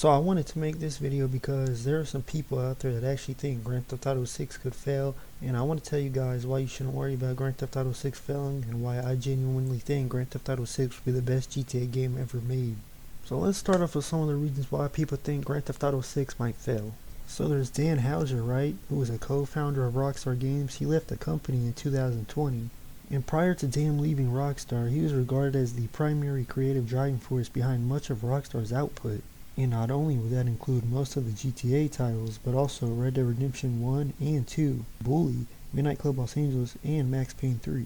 So I wanted to make this video because there are some people out there that actually think Grand Theft Auto 6 could fail, and I want to tell you guys why you shouldn't worry about Grand Theft Auto 6 failing and why I genuinely think Grand Theft Auto 6 will be the best GTA game ever made. So let's start off with some of the reasons why people think Grand Theft Auto 6 might fail. So there's Dan Houser, right, who was a co-founder of Rockstar Games. He left the company in 2020. And prior to Dan leaving Rockstar, he was regarded as the primary creative driving force behind much of Rockstar's output. And not only would that include most of the GTA titles, but also Red Dead Redemption 1 and 2, Bully, Midnight Club Los Angeles, and Max Payne 3.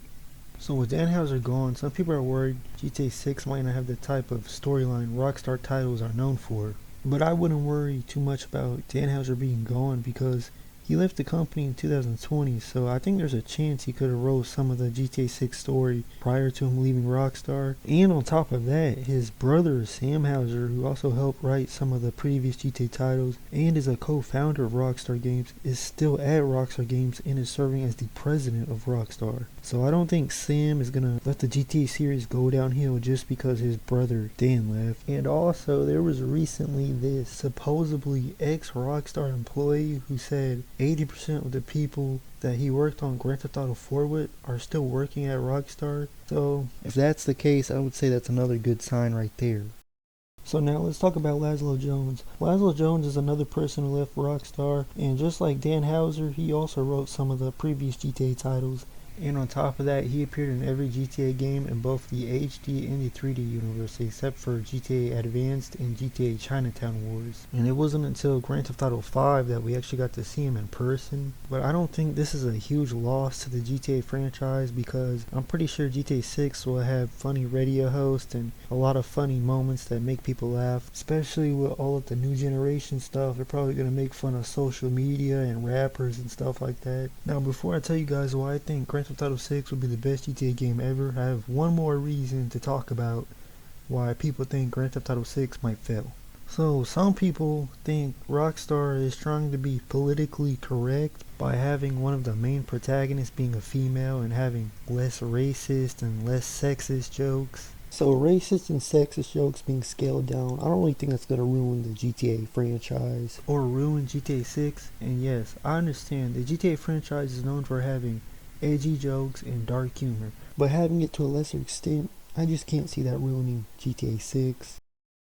So with Dan Houser gone, some people are worried GTA 6 might not have the type of storyline Rockstar titles are known for. But I wouldn't worry too much about Dan Houser being gone because he left the company in 2020, so I think there's a chance he could have wrote some of the GTA 6 story prior to him leaving Rockstar. And on top of that, his brother Sam Houser, who also helped write some of the previous GTA titles and is a co-founder of Rockstar Games, is still at Rockstar Games and is serving as the president of Rockstar. So I don't think Sam is gonna let the GTA series go downhill just because his brother Dan left. And also, there was recently this supposedly ex-Rockstar employee who said 80% of the people that he worked on Grand Theft Auto 4 with are still working at Rockstar. So if that's the case, I would say that's another good sign right there. So now let's talk about Laszlo Jones. Laszlo Jones is another person who left Rockstar, and just like Dan Houser, he also wrote some of the previous GTA titles. And on top of that, he appeared in every GTA game in both the HD and the 3D universe, except for GTA Advanced and GTA Chinatown Wars. And it wasn't until Grand Theft Auto 5 that we actually got to see him in person. But I don't think this is a huge loss to the GTA franchise because I'm pretty sure GTA 6 will have funny radio hosts and a lot of funny moments that make people laugh. Especially with all of the new generation stuff, they're probably going to make fun of social media and rappers and stuff like that. Now before I tell you guys why I think Grand Theft Auto 6 will be the best GTA game ever, I have one more reason to talk about why people think Grand Theft Auto 6 might fail. So some people think Rockstar is trying to be politically correct by having one of the main protagonists being a female and having less racist and less sexist jokes. So racist and sexist jokes being scaled down, I don't really think that's going to ruin the GTA franchise or ruin GTA 6. And yes, I understand the GTA franchise is known for having edgy jokes and dark humor, but having it to a lesser extent, I just can't see that ruining GTA 6.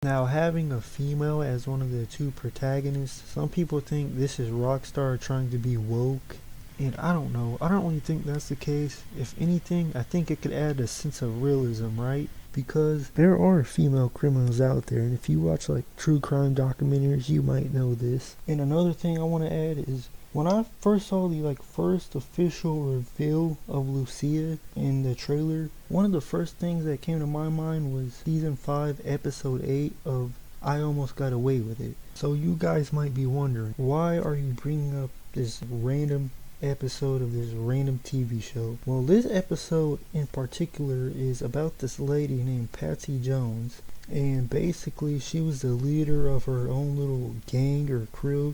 Now having a female as one of the two protagonists, some people think this is Rockstar trying to be woke, and I don't know, I don't really think that's the case. If anything, I think it could add a sense of realism, right? Because there are female criminals out there, and if you watch like true crime documentaries, you might know this. And another thing I want to add is when I first saw the first official reveal of Lucia in the trailer, one of the first things that came to my mind was season 5 episode 8 of I Almost Got Away With It. So you guys might be wondering, why are you bringing up this random episode of this random TV show? Well, this episode in particular is about this lady named Patsy Jones, and basically she was the leader of her own little gang or crew.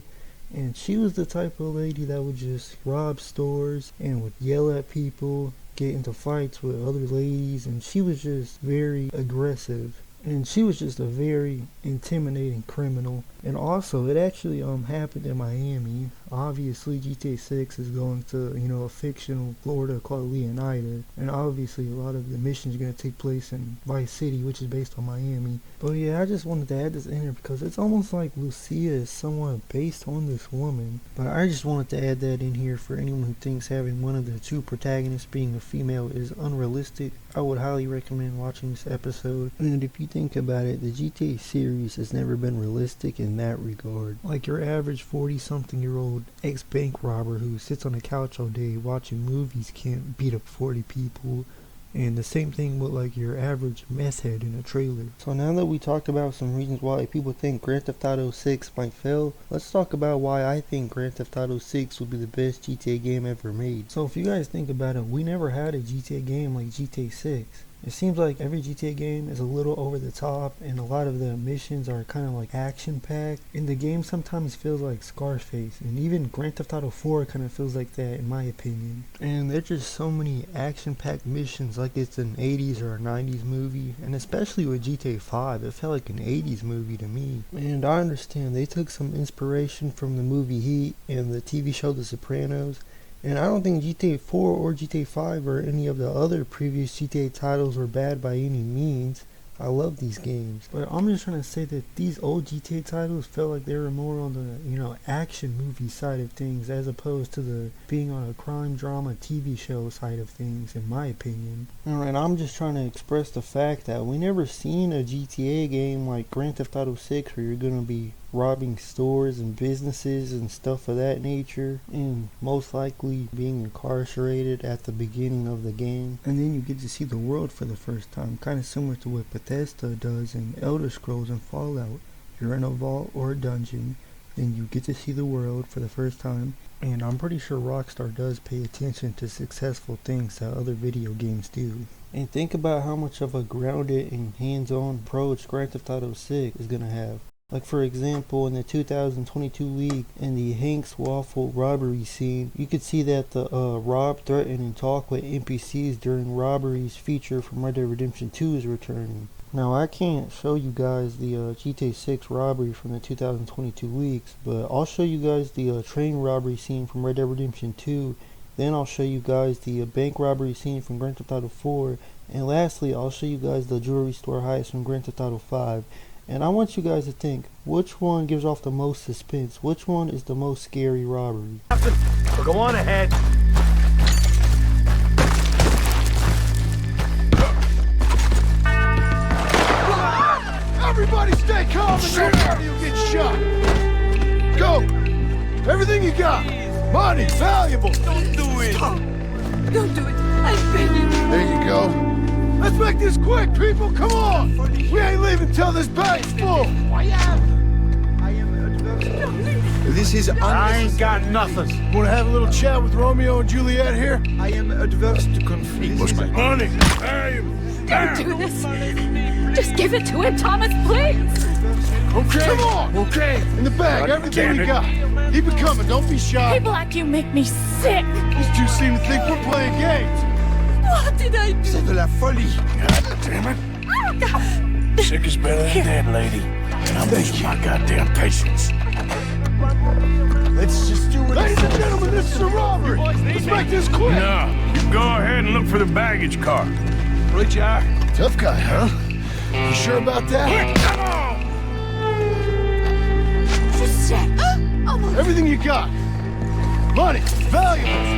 And she was the type of lady that would just rob stores and would yell at people, get into fights with other ladies, and she was just very aggressive. And she was just a very intimidating criminal. And also, it actually happened in Miami. Obviously, GTA 6 is going to, a fictional Florida called Leonida. And obviously, a lot of the missions are going to take place in Vice City, which is based on Miami. But yeah, I just wanted to add this in here because it's almost like Lucia is somewhat based on this woman. But I just wanted to add that in here for anyone who thinks having one of the two protagonists being a female is unrealistic. I would highly recommend watching this episode. And if you think about it, the GTA series has never been realistic in that regard. Like your average 40-something-year-old ex-bank robber who sits on a couch all day watching movies can't beat up 40 people. And the same thing with like your average meth head in a trailer. So now that we talked about some reasons why people think Grand Theft Auto 6 might fail, let's talk about why I think Grand Theft Auto 6 will be the best GTA game ever made. So if you guys think about it, we never had a GTA game like GTA 6. It seems like every GTA game is a little over the top, and a lot of the missions are kind of like action packed, and the game sometimes feels like Scarface, and even Grand Theft Auto 4 kind of feels like that in my opinion. And there's just so many action packed missions like it's an 80s or a 90s movie, and especially with GTA 5, it felt like an 80s movie to me. And I understand they took some inspiration from the movie Heat and the TV show The Sopranos, and I don't think GTA 4 or GTA 5 or any of the other previous GTA titles were bad by any means. I love these games. But I'm just trying to say that these old GTA titles felt like they were more on the, action movie side of things as opposed to the being on a crime drama TV show side of things, in my opinion. And I'm just trying to express the fact that we never seen a GTA game like Grand Theft Auto 6 where you're gonna be robbing stores and businesses and stuff of that nature, and most likely being incarcerated at the beginning of the game. And then you get to see the world for the first time, kind of similar to what Bethesda does in Elder Scrolls and Fallout. You're in a vault or a dungeon, then you get to see the world for the first time. And I'm pretty sure Rockstar does pay attention to successful things that other video games do. And think about how much of a grounded and hands-on approach Grand Theft Auto 6 is gonna have. Like for example, in the 2022 leak, in the Hank's Waffle robbery scene, you could see that the rob, threaten, and talk with NPCs during robberies feature from Red Dead Redemption 2 is returning. Now I can't show you guys the GTA 6 robbery from the 2022 leaks, but I'll show you guys the train robbery scene from Red Dead Redemption 2, then I'll show you guys the bank robbery scene from Grand Theft Auto 4, and lastly I'll show you guys the jewelry store heist from Grand Theft Auto 5. And I want you guys to think, which one gives off the most suspense? Which one is the most scary robbery? Go on ahead. Everybody stay calm and nobody will get shot. Go. Everything you got. Money, valuable. Don't do it. Stop. Don't do it. I beg you. There you go. Let's make this quick, people. Come on. We ain't leaving till this bag's full. This is I ain't got nothing. Want to have a little chat with Romeo and Juliet here? I am adverse to conflict. What's my money? Don't do this. Just give it to him, Thomas, please. Okay. Come on. Okay. In the bag, everything you got. Keep it coming. Don't be shy. People like you make me sick. These two seem to think we're playing games. What did I do? C'est de la folie. God damn it. Sick is better than dead, lady. And I'm losing my goddamn patience. Let's just do it. Ladies and gentlemen, this is a robbery. Let's make this quick. No, you go ahead and look for the baggage car. Right, you are. Tough guy, huh? You sure about that? Come on! She said, almost. Everything you got. Money, valuables.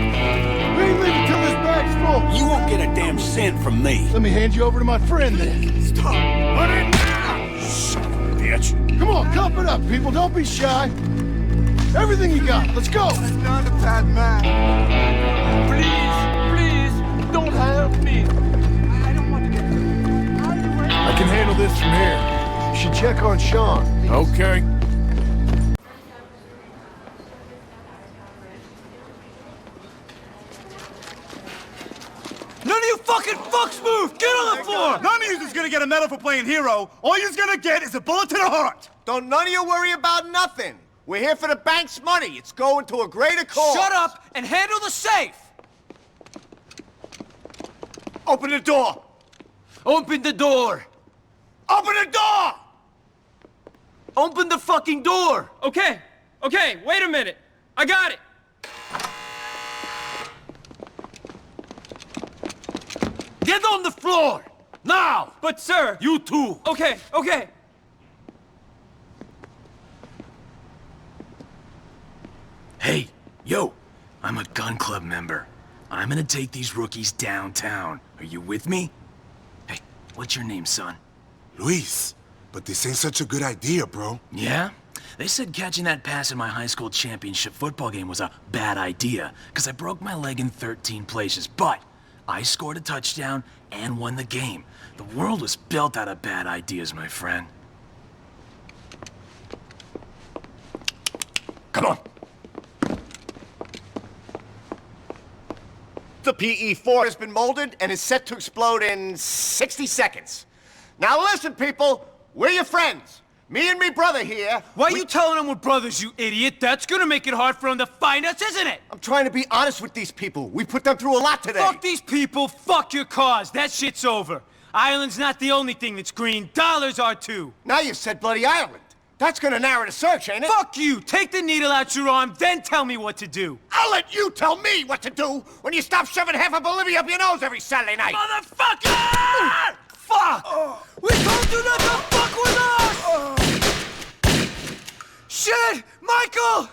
We ain't leaving till this bag's full. You won't get a damn cent from me. Let me hand you over to my friend then. Stop. Put it down! Son of a bitch. Come on, cup it up, people. Don't be shy. Everything you got. Let's go. I'm not a bad man. Please, don't help me. I don't want to get hurt. I can handle this from here. You should check on Sean. Okay. None of you fucking fucks move! Get on the floor! None of you's gonna get a medal for playing hero. All you's gonna get is a bullet to the heart. Don't none of you worry about nothing. We're here for the bank's money. It's going to a greater cause. Shut up and handle the safe! Open the door. Open the door! Open the door! Open the fucking door! Okay, wait a minute. I got it. Get on the floor! Now! But sir. You too! Okay. Hey, yo, I'm a gun club member. I'm gonna take these rookies downtown. Are you with me? Hey, what's your name, son? Luis, but this ain't such a good idea, bro. Yeah? They said catching that pass in my high school championship football game was a bad idea, because I broke my leg in 13 places, but I scored a touchdown and won the game. The world was built out of bad ideas, my friend. Come on. The PE-4 has been molded and is set to explode in 60 seconds. Now listen, people, we're your friends. Me and me brother here. Why are you telling them we're brothers, you idiot? That's gonna make it hard for them to find us, isn't it? I'm trying to be honest with these people. We put them through a lot today. Fuck these people, fuck your cause. That shit's over. Ireland's not the only thing that's green. Dollars are too. Now you said bloody Ireland. That's gonna narrow the search, ain't it? Fuck you! Take the needle out your arm, then tell me what to do. I'll let you tell me what to do when you stop shoving half of Bolivia up your nose every Saturday night. Motherfucker! Fuck! We told you not to fuck with us! Shit! Michael!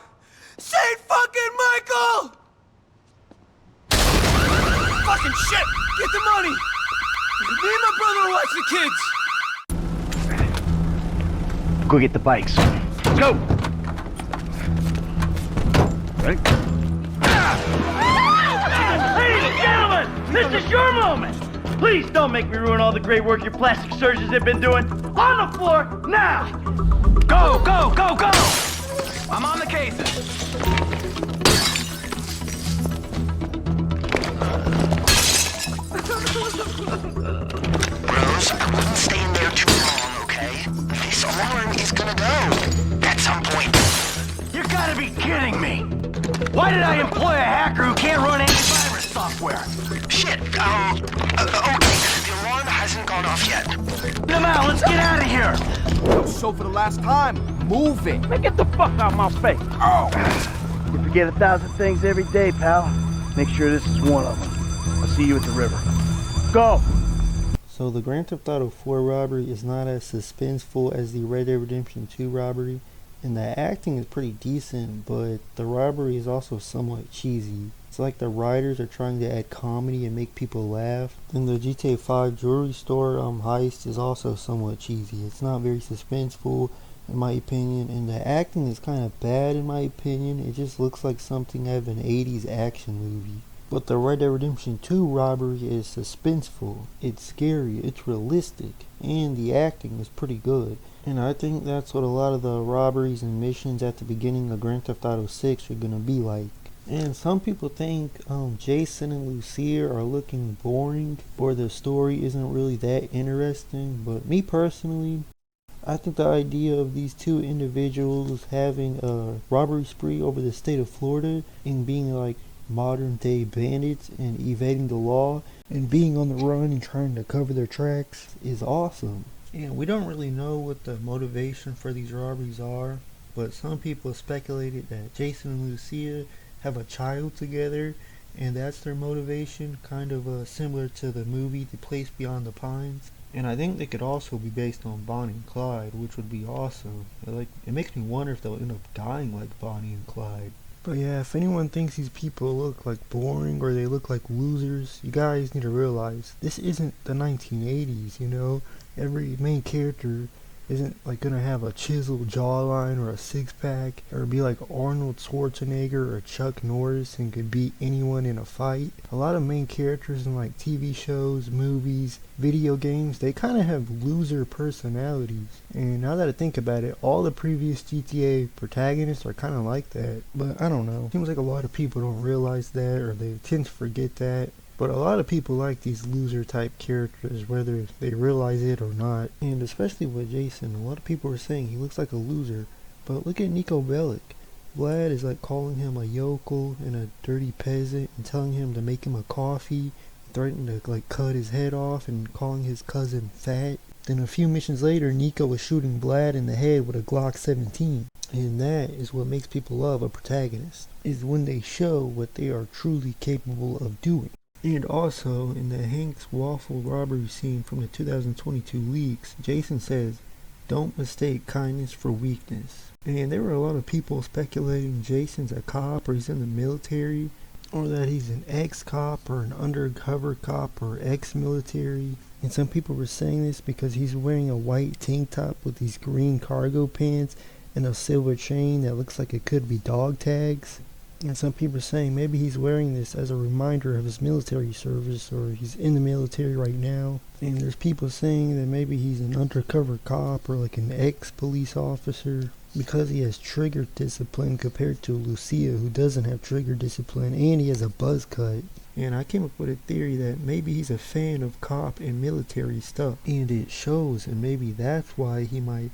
Saint fucking Michael! Fucking shit! Get the money! Me and my brother will watch the kids! Go get the bikes. Let's go! Ready? Ladies and gentlemen, this is your moment! Please don't make me ruin all the great work your plastic surgeons have been doing. On the floor, now! Go, go, go, go! I'm on the cases. Rose, I wouldn't stay in there too long, okay? This alarm is gonna go at some point. You gotta be kidding me! Why did I employ a hacker who can't run antivirus software? Shit, okay, the alarm hasn't gone off yet. Come out, let's get out of here! So for the last time, move it. Man, get the fuck out of my face! Oh! You forget 1,000 things every day, pal. Make sure this is one of them. I'll see you at the river. Go! So the Grand Theft Auto 4 robbery is not as suspenseful as the Red Dead Redemption 2 robbery, and the acting is pretty decent, but the robbery is also somewhat cheesy. It's like the writers are trying to add comedy and make people laugh. And the GTA 5 jewelry store heist is also somewhat cheesy. It's not very suspenseful in my opinion, and the acting is kind of bad in my opinion. It just looks like something out of an 80s action movie. But the Red Dead Redemption 2 robbery is suspenseful, it's scary, it's realistic, and the acting is pretty good. And I think that's what a lot of the robberies and missions at the beginning of Grand Theft Auto 6 are gonna be like. And some people think Jason and Lucia are looking boring, or the story isn't really that interesting, but me personally, I think the idea of these two individuals having a robbery spree over the state of Florida and being like modern day bandits and evading the law and being on the run and trying to cover their tracks is awesome. And we don't really know what the motivation for these robberies are, but some people speculated that Jason and Lucia have a child together and that's their motivation, kind of similar to the movie The Place Beyond the Pines. And I think they could also be based on Bonnie and Clyde, which would be awesome. It makes me wonder if they'll end up dying like Bonnie and Clyde. But yeah, if anyone thinks these people look like boring or they look like losers, you guys need to realize this isn't the 1980s, you know? Every main character isn't like gonna have a chiseled jawline or a six-pack or be like Arnold Schwarzenegger or Chuck Norris and could beat anyone in a fight. A lot of main characters in like TV shows, movies, video games, they kind of have loser personalities. And now that I think about it, all the previous GTA protagonists are kind of like that. But I don't know. Seems like a lot of people don't realize that, or they tend to forget that. But a lot of people like these loser type characters, whether they realize it or not. And especially with Jason, a lot of people are saying he looks like a loser. But look at Niko Bellic. Vlad is like calling him a yokel and a dirty peasant and telling him to make him a coffee, threatening to like cut his head off and calling his cousin fat. Then a few missions later, Niko was shooting Vlad in the head with a Glock 17. And that is what makes people love a protagonist, is when they show what they are truly capable of doing. And also, in the Hank's Waffle robbery scene from the 2022 leaks, Jason says, "Don't mistake kindness for weakness." And there were a lot of people speculating Jason's a cop or he's in the military, or that he's an ex-cop or an undercover cop or ex-military. And some people were saying this because he's wearing a white tank top with these green cargo pants and a silver chain that looks like it could be dog tags. And some people are saying maybe he's wearing this as a reminder of his military service, or he's in the military right now. And there's people saying that maybe he's an undercover cop or like an ex-police officer because he has trigger discipline compared to Lucia, who doesn't have trigger discipline, and he has a buzz cut. And I came up with a theory that maybe he's a fan of cop and military stuff, and it shows, and maybe that's why he might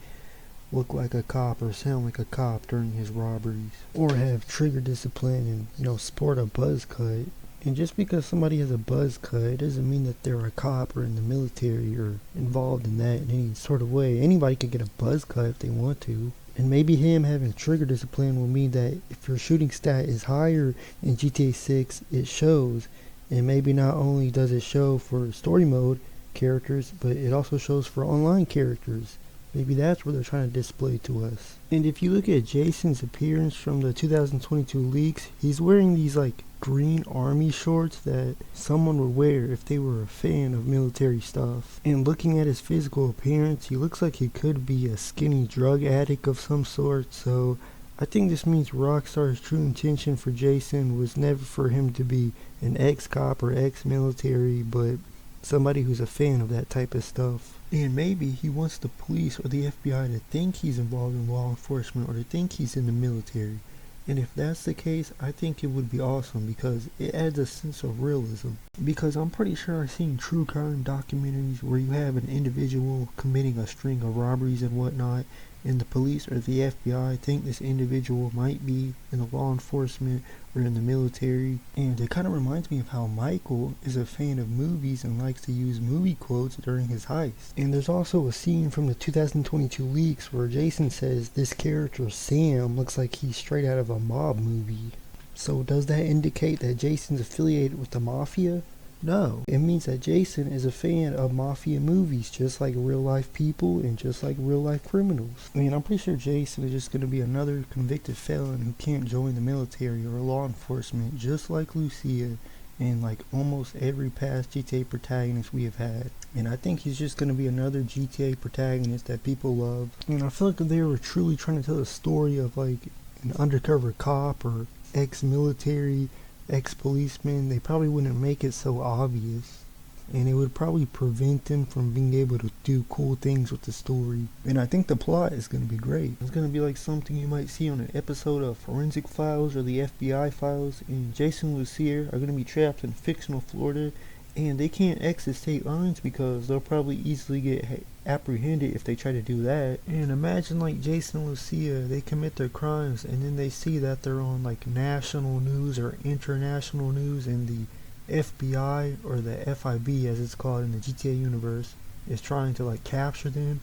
look like a cop or sound like a cop during his robberies, or have trigger discipline and, sport a buzz cut. And just because somebody has a buzz cut, it doesn't mean that they're a cop or in the military or involved in that in any sort of way. Anybody can get a buzz cut if they want to. And maybe him having trigger discipline will mean that if your shooting stat is higher in GTA 6, it shows. And maybe not only does it show for story mode characters, but it also shows for online characters. Maybe that's what they're trying to display to us. And if you look at Jason's appearance from the 2022 leaks, he's wearing these green army shorts that someone would wear if they were a fan of military stuff. And looking at his physical appearance, he looks like he could be a skinny drug addict of some sort. So I think this means Rockstar's true intention for Jason was never for him to be an ex-cop or ex-military, but somebody who's a fan of that type of stuff. And maybe he wants the police or the FBI to think he's involved in law enforcement or to think he's in the military. And if that's the case, I think it would be awesome because it adds a sense of realism. Because I'm pretty sure I've seen true crime documentaries where you have an individual committing a string of robberies and whatnot, and the police or the FBI think this individual might be in the law enforcement or in the military. And it kind of reminds me of how Michael is a fan of movies and likes to use movie quotes during his heist. And there's also a scene from the 2022 leaks where Jason says this character Sam looks like he's straight out of a mob movie. So does that indicate that Jason's affiliated with the mafia? No, it means that Jason is a fan of mafia movies, just like real life people and just like real life criminals. I mean, I'm pretty sure Jason is just going to be another convicted felon who can't join the military or law enforcement, just like Lucia and like almost every past GTA protagonist we have had. And I think he's just going to be another GTA protagonist that people love. And I feel like if they were truly trying to tell a story of like an undercover cop or ex-military, ex-policeman, they probably wouldn't make it so obvious, and it would probably prevent them from being able to do cool things with the story. And I think the plot is going to be great. It's going to be like something you might see on an episode of Forensic Files or the FBI Files, and Jason and Lucia are going to be trapped in fictional Florida, and they can't exit state lines because they'll probably easily get apprehended if they try to do that. And imagine like Jason and Lucia, they commit their crimes and then they see that they're on like national news or international news, and the FBI or the FIB as it's called in the GTA universe is trying to like capture them,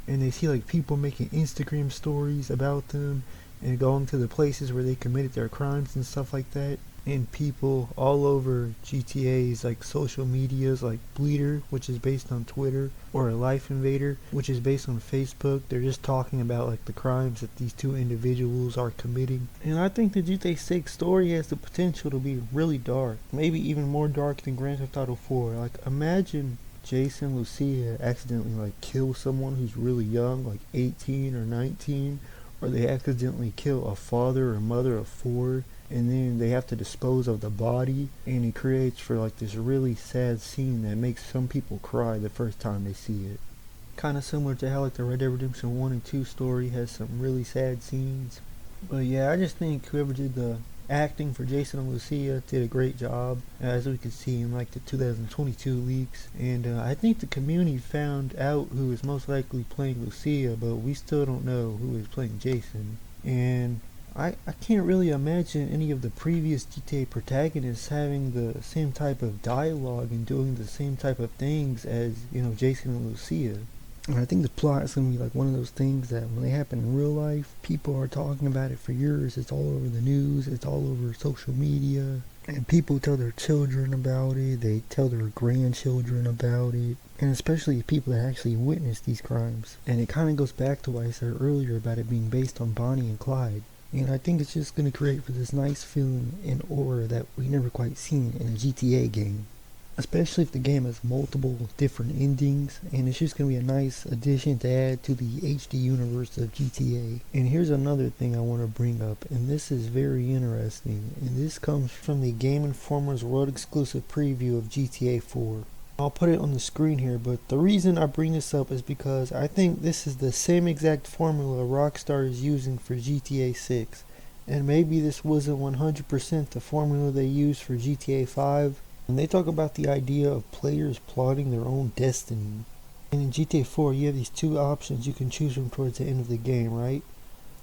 and they see like people making Instagram stories about them and going to the places where they committed their crimes and stuff like that. And people all over GTA's like social medias, like Bleeder, which is based on Twitter, or Life Invader, which is based on Facebook, they're just talking about like the crimes that these two individuals are committing. And I think the GTA 6 story has the potential to be really dark, maybe even more dark than Grand Theft Auto 4. Like imagine Jason and Lucia accidentally like kill someone who's really young, like 18 or 19, or they accidentally kill a father or mother of 4, and then they have to dispose of the body, and it creates for like this really sad scene that makes some people cry the first time they see it. Kind of similar to how like the Red Dead Redemption 1 and 2 story has some really sad scenes. But yeah, I just think whoever did the acting for Jason and Lucia did a great job, as we could see in like the 2022 leaks. And I think the community found out who is most likely playing Lucia, but we still don't know who is playing Jason. And I can't really imagine any of the previous GTA protagonists having the same type of dialogue and doing the same type of things as, Jason and Lucia. And I think the plot is going to be like one of those things that when they happen in real life, people are talking about it for years. It's all over the news, it's all over social media, and people tell their children about it, they tell their grandchildren about it, and especially people that actually witnessed these crimes. And it kind of goes back to what I said earlier about it being based on Bonnie and Clyde. And I think it's just going to create for this nice feeling and aura that we never quite seen in a GTA game. Especially if the game has multiple different endings, and it's just going to be a nice addition to add to the HD universe of GTA. And here's another thing I want to bring up, and this is very interesting, and this comes from the Game Informer's world exclusive preview of GTA 4. I'll put it on the screen here, but the reason I bring this up is because I think this is the same exact formula Rockstar is using for GTA 6. And maybe this wasn't 100% the formula they used for GTA 5, And they talk about the idea of players plotting their own destiny. And in GTA 4, you have these two options you can choose from towards the end of the game, right?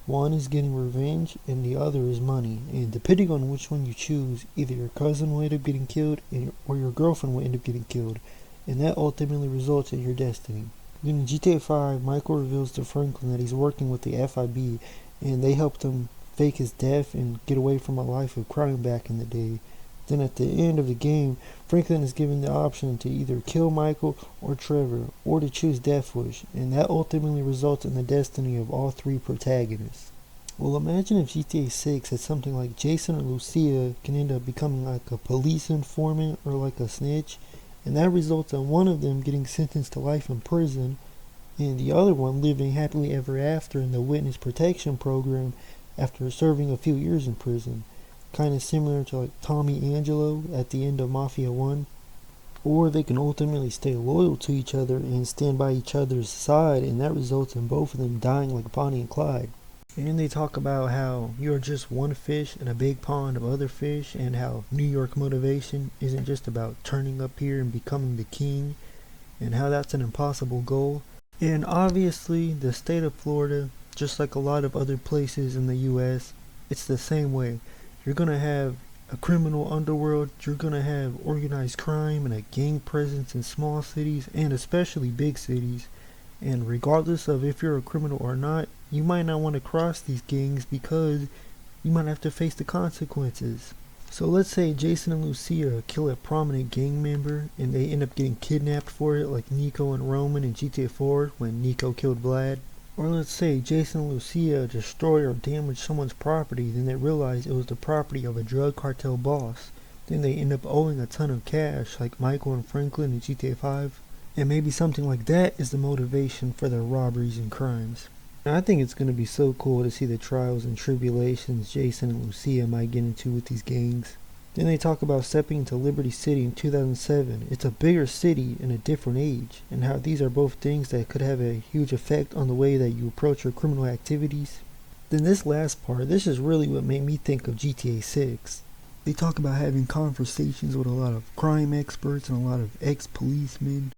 One is getting revenge, and the other is money. And depending on which one you choose, either your cousin will end up getting killed, or your girlfriend will end up getting killed. And that ultimately results in your destiny. Then in GTA 5, Michael reveals to Franklin that he's working with the FIB, and they helped him fake his death and get away from a life of crime back in the day. Then at the end of the game, Franklin is given the option to either kill Michael or Trevor, or to choose Death Wish, and that ultimately results in the destiny of all three protagonists. Well, imagine if GTA 6 had something like Jason or Lucia can end up becoming like a police informant or like a snitch, and that results in one of them getting sentenced to life in prison, and the other one living happily ever after in the witness protection program after serving a few years in prison. Kind of similar to like Tommy Angelo at the end of Mafia 1. Or they can ultimately stay loyal to each other and stand by each other's side, and that results in both of them dying like Bonnie and Clyde. And they talk about how you're just one fish in a big pond of other fish, and how New York motivation isn't just about turning up here and becoming the king, and how that's an impossible goal. And obviously the state of Florida, just like a lot of other places in the US, it's the same way. You're going to have a criminal underworld, you're going to have organized crime and a gang presence in small cities and especially big cities. And regardless of if you're a criminal or not, you might not want to cross these gangs because you might have to face the consequences. So let's say Jason and Lucia kill a prominent gang member and they end up getting kidnapped for it, like Nico and Roman in GTA 4 when Nico killed Vlad. Or let's say Jason and Lucia destroy or damage someone's property, then they realize it was the property of a drug cartel boss. Then they end up owing a ton of cash, like Michael and Franklin in GTA 5. And maybe something like that is the motivation for their robberies and crimes. And I think it's going to be so cool to see the trials and tribulations Jason and Lucia might get into with these gangs. Then they talk about stepping into Liberty City in 2007. It's a bigger city in a different age, and how these are both things that could have a huge effect on the way that you approach your criminal activities. Then this last part, this is really what made me think of GTA 6. They talk about having conversations with a lot of crime experts and a lot of ex-policemen.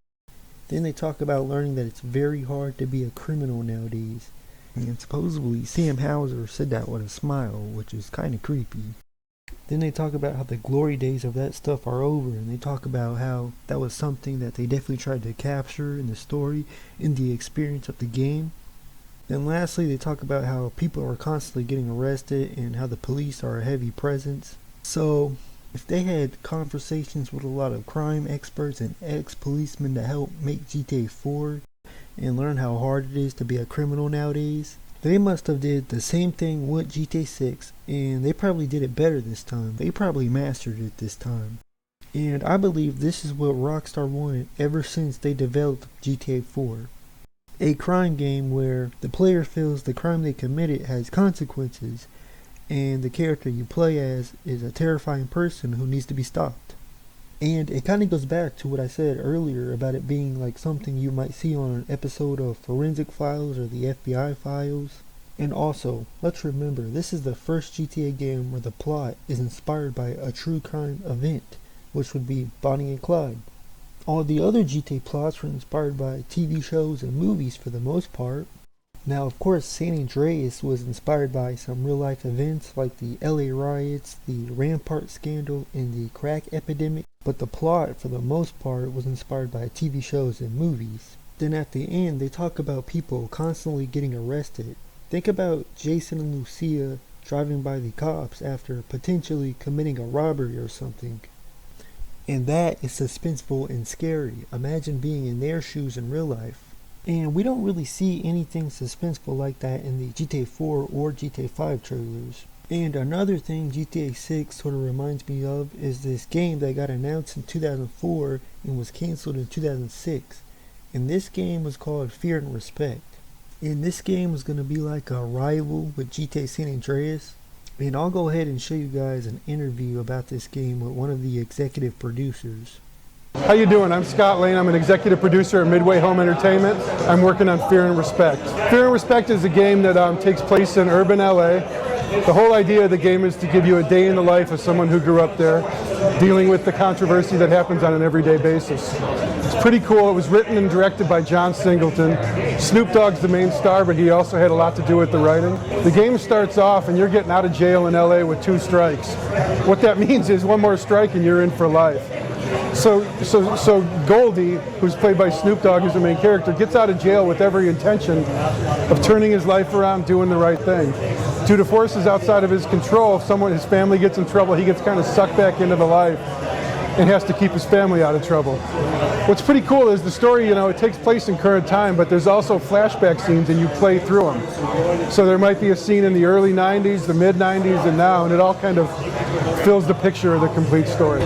Then they talk about learning that it's very hard to be a criminal nowadays. And supposedly Sam Hauser said that with a smile, which is kind of creepy. Then they talk about how the glory days of that stuff are over, and they talk about how that was something that they definitely tried to capture in the story, in the experience of the game. Then lastly, they talk about how people are constantly getting arrested and how the police are a heavy presence. So if they had conversations with a lot of crime experts and ex-policemen to help make GTA 4 and learn how hard it is to be a criminal nowadays, they must have did the same thing with GTA 6, and they probably did it better this time. They probably mastered it this time. And I believe this is what Rockstar wanted ever since they developed GTA 4. A crime game where the player feels the crime they committed has consequences, and the character you play as is a terrifying person who needs to be stopped. And it kind of goes back to what I said earlier about it being like something you might see on an episode of Forensic Files or the FBI Files. And also, let's remember, this is the first GTA game where the plot is inspired by a true crime event, which would be Bonnie and Clyde. All the other GTA plots were inspired by TV shows and movies for the most part. Now, of course, San Andreas was inspired by some real-life events like the LA riots, the Rampart scandal, and the crack epidemic, but the plot, for the most part, was inspired by TV shows and movies. Then at the end, they talk about people constantly getting arrested. Think about Jason and Lucia driving by the cops after potentially committing a robbery or something. And that is suspenseful and scary. Imagine being in their shoes in real life. And we don't really see anything suspenseful like that in the GTA 4 or GTA 5 trailers. And another thing GTA 6 sort of reminds me of is this game that got announced in 2004 and was cancelled in 2006. And this game was called Fear and Respect. And this game was going to be like a rival with GTA San Andreas. And I'll go ahead and show you guys an interview about this game with one of the executive producers. How you doing? I'm Scott Lane. I'm an executive producer at Midway Home Entertainment. I'm working on Fear and Respect. Fear and Respect is a game that takes place in urban LA. The whole idea of the game is to give you a day in the life of someone who grew up there. dealing with the controversy that happens on an everyday basis. It's pretty cool. It was written and directed by John Singleton. Snoop Dogg's the main star, but he also had a lot to do with the writing. The game starts off and you're getting out of jail in LA with 2 strikes. What that means is one more strike and you're in for life. So Goldie, who's played by Snoop Dogg, who's the main character, gets out of jail with every intention of turning his life around, doing the right thing. Due to forces outside of his control, if his family gets in trouble, he gets kind of sucked back into the life and has to keep his family out of trouble. What's pretty cool is the story, it takes place in current time, but there's also flashback scenes and you play through them. So there might be a scene in the early 90s, the mid 90s, and now, and it all kind of fills the picture of the complete story.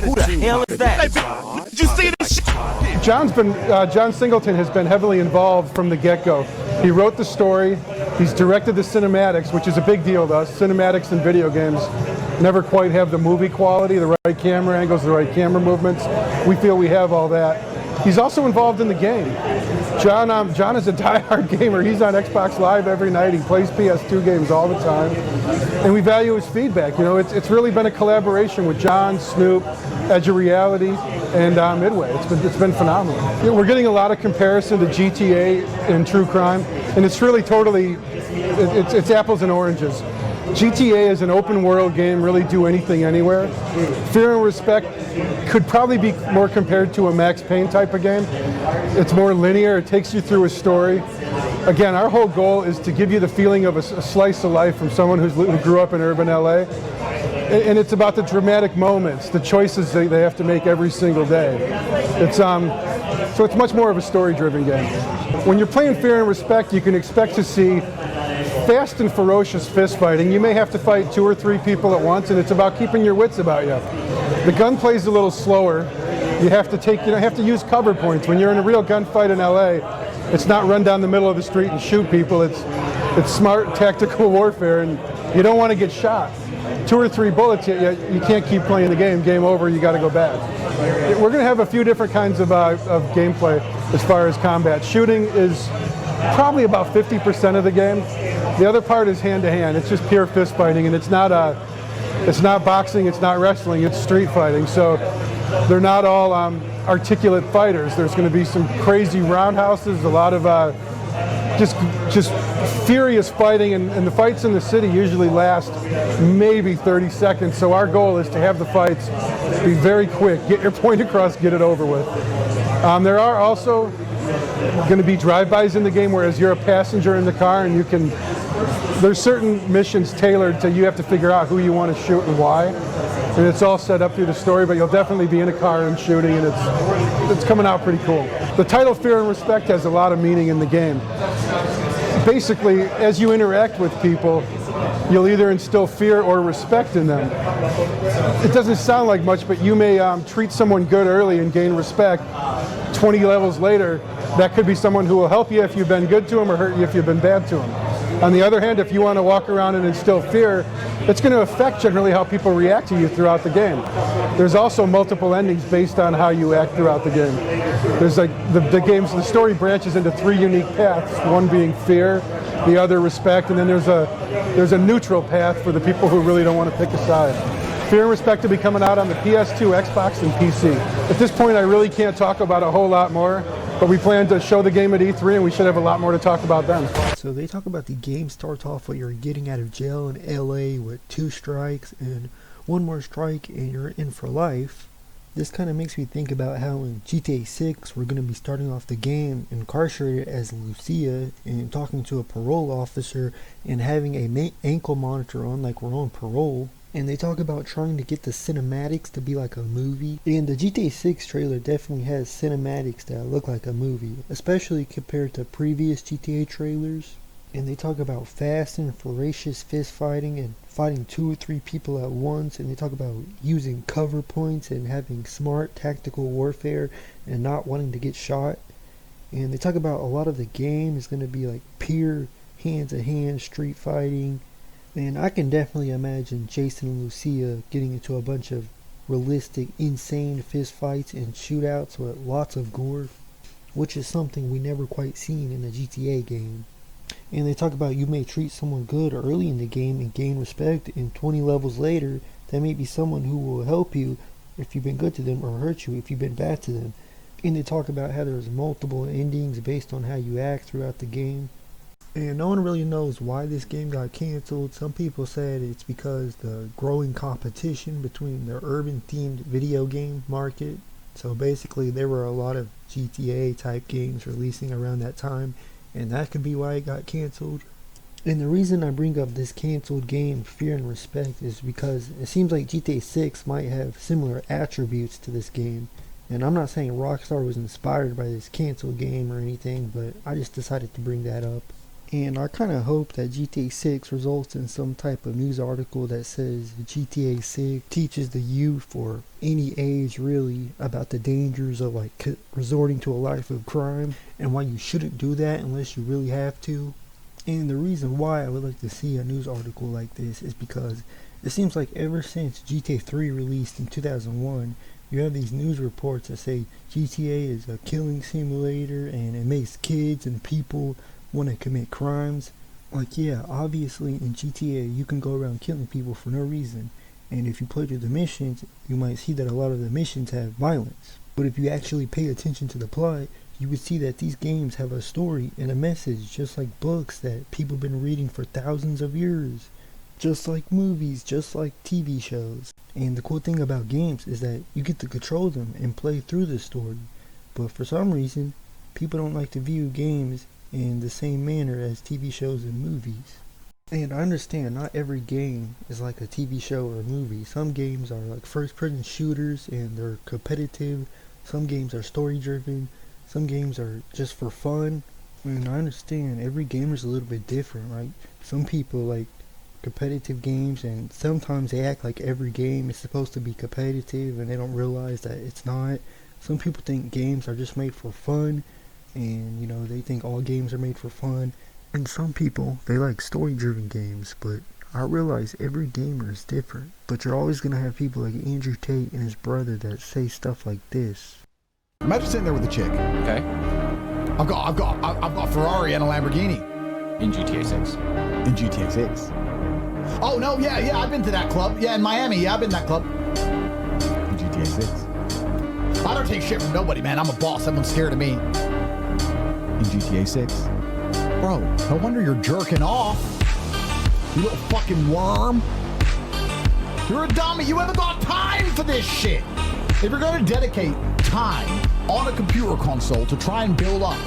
Who the hell is that? Did you see this shit? John Singleton has been heavily involved from the get-go. He wrote the story, he's directed the cinematics, which is a big deal to us. Cinematics in video games never quite have the movie quality, the right camera angles, the right camera movements. We feel we have all that. He's also involved in the game. John is a die-hard gamer. He's on Xbox Live every night. He plays PS2 games all the time. And we value his feedback. It's really been a collaboration with John, Snoop, Edge of Reality, and Midway. It's been phenomenal. We're getting a lot of comparison to GTA and True Crime, and it's really it's apples and oranges. GTA is an open world game, really do anything anywhere. Fear and Respect could probably be more compared to a Max Payne type of game. It's more linear, it takes you through a story. Again, our whole goal is to give you the feeling of a slice of life from someone who grew up in urban LA. And it's about the dramatic moments, the choices they have to make every single day. So it's much more of a story-driven game. When you're playing Fear and Respect, you can expect to see fast and ferocious fist fighting. You may have to fight 2 or 3 people at once, and it's about keeping your wits about you. The gunplay's a little slower. You have to use cover points. When you're in a real gunfight in LA, it's not run down the middle of the street and shoot people. It's smart tactical warfare, and you don't want to get shot. 2 or 3 bullets, you can't keep playing the game. Game over, you got to go back. We're going to have a few different kinds of gameplay as far as combat. Shooting is probably about 50% of the game. The other part is hand-to-hand. It's just pure fist fighting, and it's not boxing, it's not wrestling, it's street fighting. So they're not all articulate fighters. There's going to be some crazy roundhouses, a lot of just furious fighting, and the fights in the city usually last maybe 30 seconds. So our goal is to have the fights be very quick, get your point across, get it over with. There are also going to be drive-bys in the game, whereas you're a passenger in the car, and there's certain missions tailored to you have to figure out who you want to shoot and why, and it's all set up through the story. But you'll definitely be in a car and shooting, and it's coming out pretty cool. The title Fear and Respect has a lot of meaning in the game. Basically, as you interact with people, you'll either instill fear or respect in them. It doesn't sound like much, but you may treat someone good early and gain respect. 20 levels later, that could be someone who will help you if you've been good to them or hurt you if you've been bad to them. On the other hand, if you want to walk around and instill fear, it's going to affect generally how people react to you throughout the game. There's also multiple endings based on how you act throughout the game. There's the story branches into 3 unique paths, one being fear, the other respect, and then there's a neutral path for the people who really don't want to pick a side. Fear and Respect will be coming out on the PS2, Xbox, and PC. At this point, I really can't talk about a whole lot more, but we plan to show the game at E3, and we should have a lot more to talk about then. So they talk about the game starts off when you're getting out of jail in LA with 2 strikes, and 1 more strike and you're in for life. This kind of makes me think about how in GTA 6 we're going to be starting off the game incarcerated as Lucia and talking to a parole officer and having a ankle monitor on like we're on parole. And they talk about trying to get the cinematics to be like a movie. And the GTA 6 trailer definitely has cinematics that look like a movie, especially compared to previous GTA trailers. And they talk about fast and ferocious fist fighting and fighting 2 or 3 people at once. And they talk about using cover points and having smart tactical warfare and not wanting to get shot. And they talk about a lot of the game is going to be like pure hand-to-hand street fighting. And I can definitely imagine Jason and Lucia getting into a bunch of realistic, insane fist fights and shootouts with lots of gore. which is something we never quite seen in a GTA game. And they talk about you may treat someone good early in the game and gain respect, and 20 levels later, that may be someone who will help you if you've been good to them, or hurt you if you've been bad to them. And they talk about how there's multiple endings based on how you act throughout the game. And no one really knows why this game got canceled. Some people said it's because the growing competition between the urban themed video game market. So basically there were a lot of GTA type games releasing around that time, and that could be why it got canceled. And the reason I bring up this canceled game, Fear and Respect, is because it seems like GTA 6 might have similar attributes to this game. And I'm not saying Rockstar was inspired by this canceled game or anything, but I just decided to bring that up. And I kind of hope that GTA 6 results in some type of news article that says GTA 6 teaches the youth, or any age really, about the dangers of like resorting to a life of crime and why you shouldn't do that unless you really have to. And the reason why I would like to see a news article like this is because it seems like ever since GTA 3 released in 2001, you have these news reports that say GTA is a killing simulator and it makes kids and people want to commit crimes. Like, yeah, obviously in GTA you can go around killing people for no reason, and if you play through the missions you might see that a lot of the missions have violence. But if you actually pay attention to the plot, you would see that these games have a story and a message, just like books that people have been reading for thousands of years, just like movies, just like TV shows. And the cool thing about games is that you get to control them and play through the story. But for some reason people don't like to view games in the same manner as TV shows and movies. And I understand not every game is like a TV show or a movie. Some games are like first-person shooters and they're competitive. Some games are story-driven. Some games are just for fun. And I understand every gamer's a little bit different, right? Some people like competitive games, and sometimes they act like every game is supposed to be competitive and they don't realize that it's not. Some people think games are just made for fun, and you know, they think all games are made for fun. And some people, they like story-driven games, but I realize every gamer is different. But you're always gonna have people like Andrew Tate and his brother that say stuff like this. Imagine sitting there with a chick. Okay. I've got a Ferrari and a Lamborghini. In GTA 6. In GTA 6. Oh no, yeah, I've been to that club. Yeah, in Miami, yeah, I've been to that club. In GTA 6. I don't take shit from nobody, man. I'm a boss. Everyone's scared of me. In GTA 6. Bro, no wonder you're jerking off. You little fucking worm. You're a dummy. You haven't got time for this shit. If you're going to dedicate time on a computer console to try and build up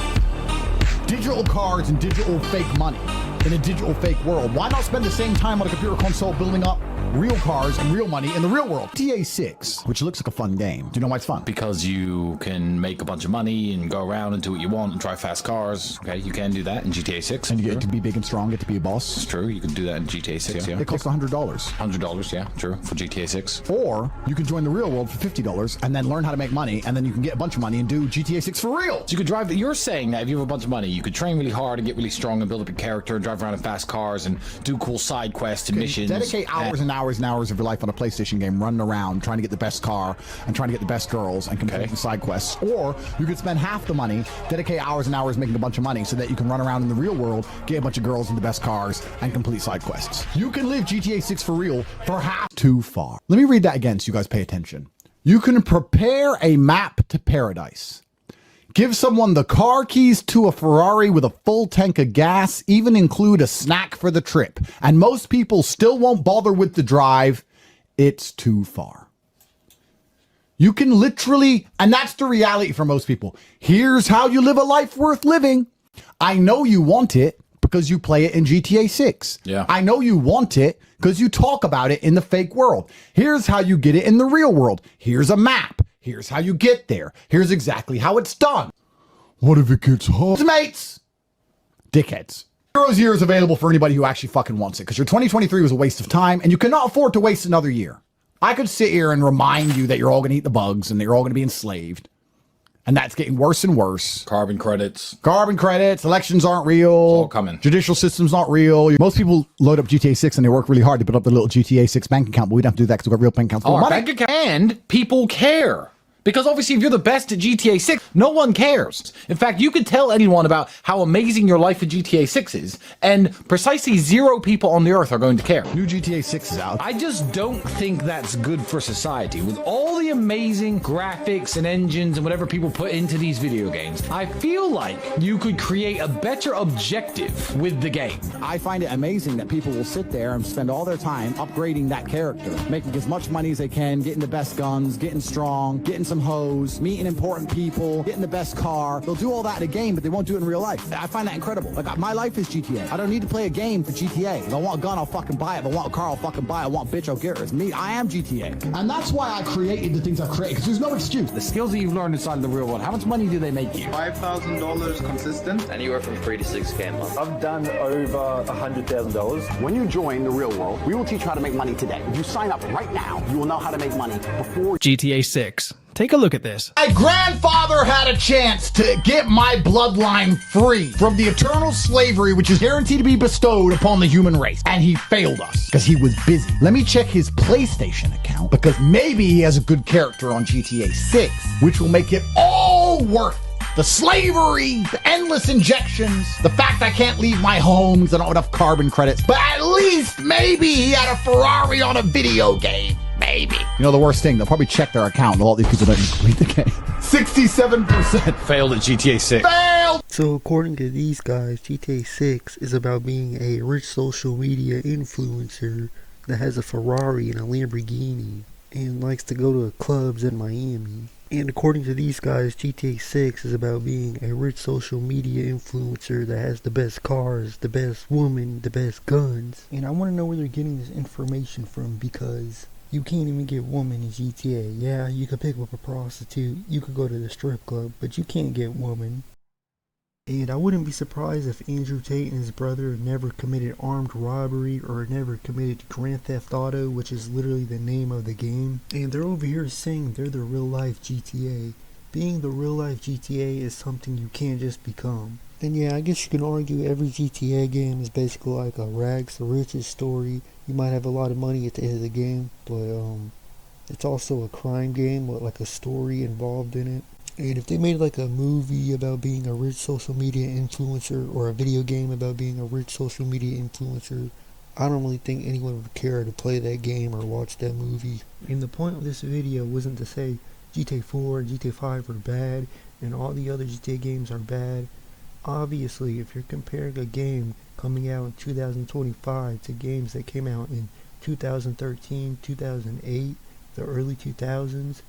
digital cards and digital fake money in a digital fake world, why not spend the same time on a computer console building up real cars and real money in the real world? GTA 6, which looks like a fun game. Do you know why it's fun? Because you can make a bunch of money and go around and do what you want and drive fast cars. Okay, you can do that in GTA 6. And you get to be big and strong, get to be a boss. It's true, you can do that in GTA 6, yeah. It costs $100. $100, yeah, true, for GTA 6. Or you can join the real world for $50 and then learn how to make money, and then you can get a bunch of money and do GTA 6 for real. So you could drive, you're saying that if you have a bunch of money, you could train really hard and get really strong and build up a character and drive around in fast cars and do cool side quests and missions. Dedicate hours and hours and hours of your life on a PlayStation game, running around trying to get the best car and trying to get the best girls and completing side quests. Or you could spend half the money, dedicate hours and hours making a bunch of money so that you can run around in the real world, get a bunch of girls and the best cars, and complete side quests. You can live GTA 6 for real for half. Too far. Let me read that again so you guys pay attention. You can prepare a map to paradise. Give someone the car keys to a Ferrari with a full tank of gas, even include a snack for the trip. And most people still won't bother with the drive. It's too far. You can literally, and that's the reality for most people. Here's how you live a life worth living. I know you want it because you play it in GTA 6. Yeah. I know you want it because you talk about it in the fake world. Here's how you get it in the real world. Here's a map. Here's how you get there. Here's exactly how it's done. What if it gets hot? Mates! Dickheads. Heroes Year is available for anybody who actually fucking wants it, because your 2023 was a waste of time, and you cannot afford to waste another year. I could sit here and remind you that you're all going to eat the bugs, and that you're all going to be enslaved. And that's getting worse and worse. Carbon credits. Carbon credits. Elections aren't real. It's all coming. Judicial system's not real. Most people load up GTA 6 and they work really hard to build up their little GTA 6 bank account, but we don't have to do that because we've got real bank accounts. Bank account. And people care. Because obviously if you're the best at GTA 6, no one cares. In fact, you could tell anyone about how amazing your life in GTA 6 is, and precisely 0 people on the earth are going to care. New GTA 6 is out. I just don't think that's good for society. With all the amazing graphics and engines and whatever people put into these video games, I feel like you could create a better objective with the game. I find it amazing that people will sit there and spend all their time upgrading that character, making as much money as they can, getting the best guns, getting strong, getting some hoes, meeting important people, getting the best car. They'll do all that in a game, but they won't do it in real life. I find that incredible. Like, my life is GTA. I don't need to play a game for GTA. If I want a gun, I'll fucking buy it. If I want a car, I'll fucking buy it. I want a bitch, I'll get her. It's me. I am GTA. And that's why I created the things I've created, because there's no excuse. The skills that you've learned inside of the real world, how much money do they make you? $5,000 consistent. Anywhere from 3 to 6K a month. I've done over $100,000. When you join the real world, we will teach you how to make money today. If you sign up right now, you will know how to make money before GTA 6. Take a look at this. My grandfather had a chance to get my bloodline free from the eternal slavery which is guaranteed to be bestowed upon the human race. And he failed us because he was busy. Let me check his PlayStation account, because maybe he has a good character on GTA 6, which will make it all worth the slavery, the endless injections, the fact I can't leave my home because I don't have enough carbon credits. But at least maybe he had a Ferrari on a video game. Maybe. You know the worst thing? They'll probably check their account and all these people don't complete the game. 67% failed at GTA 6. Failed! So according to these guys, GTA 6 is about being a rich social media influencer that has a Ferrari and a Lamborghini and likes to go to clubs in Miami. And according to these guys, GTA 6 is about being a rich social media influencer that has the best cars, the best women, the best guns. And I want to know where they're getting this information from, because you can't even get woman in GTA. Yeah, you could pick up a prostitute, you could go to the strip club, but you can't get woman. And I wouldn't be surprised if Andrew Tate and his brother never committed armed robbery or never committed Grand Theft Auto, which is literally the name of the game. And they're over here saying they're the real life GTA. Being the real life GTA is something you can't just become. And yeah, I guess you can argue every GTA game is basically like a rags to riches story. You might have a lot of money at the end of the game, but it's also a crime game with like a story involved in it. And if they made like a movie about being a rich social media influencer, or a video game about being a rich social media influencer, I don't really think anyone would care to play that game or watch that movie. And the point of this video wasn't to say GTA 4 and GTA 5 are bad and all the other GTA games are bad. Obviously, if you're comparing a game coming out in 2025 to games that came out in 2013, 2008, the early 2000s,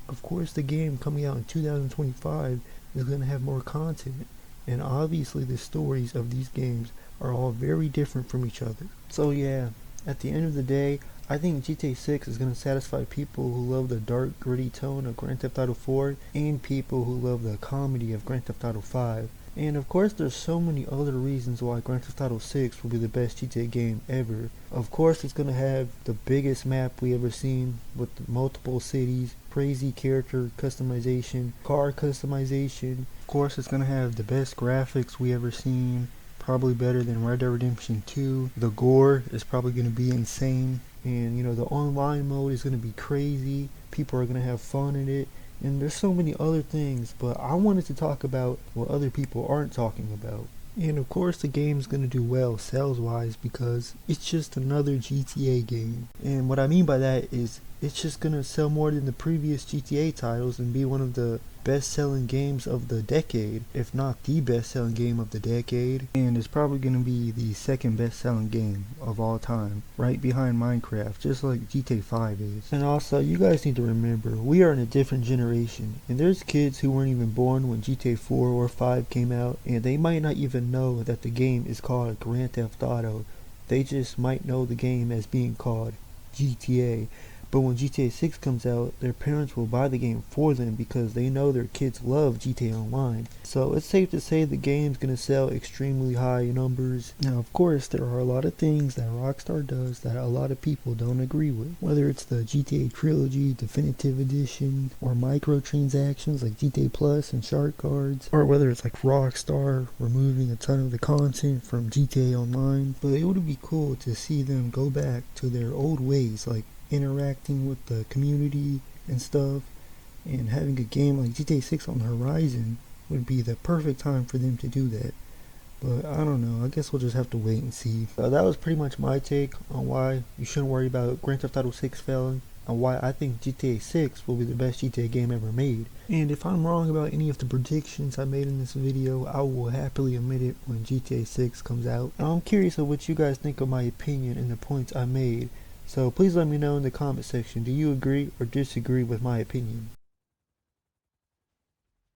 of course the game coming out in 2025 is going to have more content, and obviously the stories of these games are all very different from each other. So yeah, at the end of the day, I think GTA 6 is going to satisfy people who love the dark, gritty tone of Grand Theft Auto 4 and people who love the comedy of Grand Theft Auto 5. And of course there's so many other reasons why Grand Theft Auto 6 will be the best GTA game ever. Of course it's going to have the biggest map we ever seen with multiple cities, crazy character customization, car customization. Of course it's going to have the best graphics we ever seen, probably better than Red Dead Redemption 2. The gore is probably going to be insane, and you know, the online mode is going to be crazy. People are going to have fun in it. And there's so many other things, but I wanted to talk about what other people aren't talking about. And of course the game's going to do well sales wise because it's just another GTA game. And what I mean by that is it's just going to sell more than the previous GTA titles and be one of the best selling games of the decade, if not the best selling game of the decade. And it's probably going to be the second best selling game of all time, right behind Minecraft, just like GTA 5 is. And also, you guys need to remember, we are in a different generation, and there's kids who weren't even born when GTA 4 or 5 came out, and they might not even know that the game is called Grand Theft Auto. They just might know the game as being called GTA. But when GTA 6 comes out, their parents will buy the game for them because they know their kids love GTA Online. So it's safe to say the game's going to sell extremely high numbers. Now of course there are a lot of things that Rockstar does that a lot of people don't agree with. Whether it's the GTA Trilogy Definitive Edition, or microtransactions like GTA Plus and Shark Cards, or whether it's like Rockstar removing a ton of the content from GTA Online. But it would be cool to see them go back to their old ways, like interacting with the community and stuff, and having a game like GTA 6 on the horizon would be the perfect time for them to do that. But I don't know, I guess we'll just have to wait and see. That was pretty much my take on why you shouldn't worry about Grand Theft Auto 6 failing, and why I think GTA 6 will be the best GTA game ever made. And if I'm wrong about any of the predictions I made in this video, I will happily admit it when GTA 6 comes out. And I'm curious of what you guys think of my opinion and the points I made, so please let me know in the comment section, do you agree or disagree with my opinion?